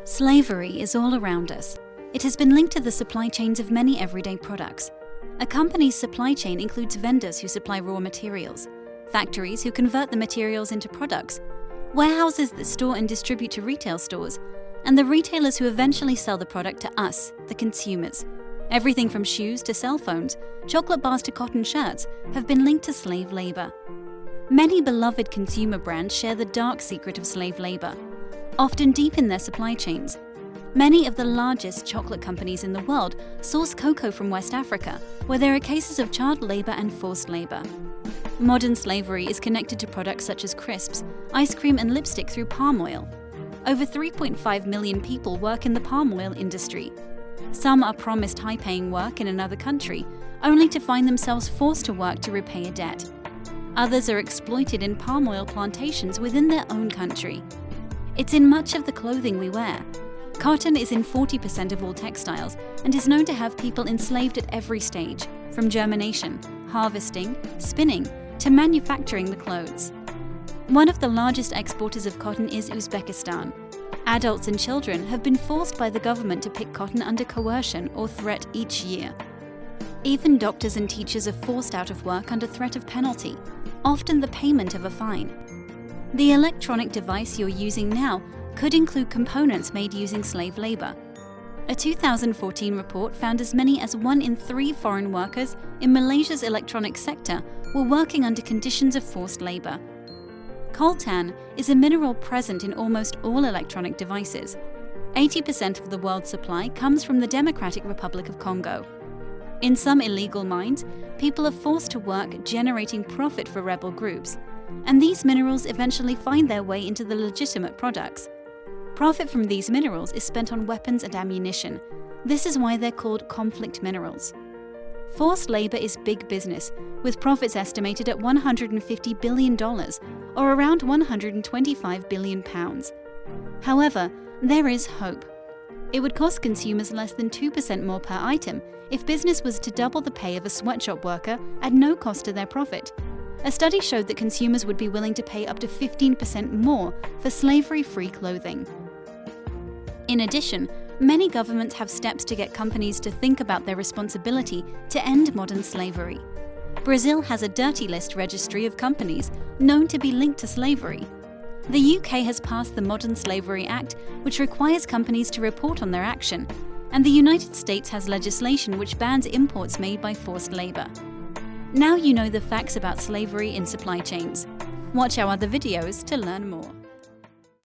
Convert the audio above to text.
Slavery is all around us. It has been linked to the supply chains of many everyday products. A company's supply chain includes vendors who supply raw materials, factories who convert the materials into products, warehouses that store and distribute to retail stores, and the retailers who eventually sell the product to us, the consumers. Everything from shoes to cell phones, chocolate bars to cotton shirts have been linked to slave labor. Many beloved consumer brands share the dark secret of slave labor, often deep in their supply chains. Many of the largest chocolate companies in the world source cocoa from West Africa, where there are cases of child labor and forced labor. Modern slavery is connected to products such as crisps, ice cream, and lipstick through palm oil. Over 3.5 million people work in the palm oil industry. Some are promised high-paying work in another country, only to find themselves forced to work to repay a debt. Others are exploited in palm oil plantations within their own country. It's in much of the clothing we wear. Cotton is in 40% of all textiles and is known to have people enslaved at every stage, from germination, harvesting, spinning, to manufacturing the clothes. One of the largest exporters of cotton is Uzbekistan. Adults and children have been forced by the government to pick cotton under coercion or threat each year. Even doctors and teachers are forced out of work under threat of penalty, often the payment of a fine. The electronic device you're using now could include components made using slave labor. A 2014 report found as many as 1 in 3 foreign workers in Malaysia's electronics sector were working under conditions of forced labor. Coltan is a mineral present in almost all electronic devices. 80% of the world's supply comes from the Democratic Republic of Congo. In some illegal mines, people are forced to work generating profit for rebel groups, and these minerals eventually find their way into the legitimate products. Profit from these minerals is spent on weapons and ammunition. This is why they're called conflict minerals. Forced labor is big business, with profits estimated at $150 billion, or around £125 billion. However, there is hope. It would cost consumers less than 2% more per item if business was to double the pay of a sweatshop worker at no cost to their profit. A study showed that consumers would be willing to pay up to 15% more for slavery-free clothing. In addition, many governments have steps to get companies to think about their responsibility to end modern slavery. Brazil has a dirty list registry of companies known to be linked to slavery. The UK has passed the Modern Slavery Act, which requires companies to report on their action, and the United States has legislation which bans imports made by forced labor. Now you know the facts about slavery in supply chains. Watch our other videos to learn more.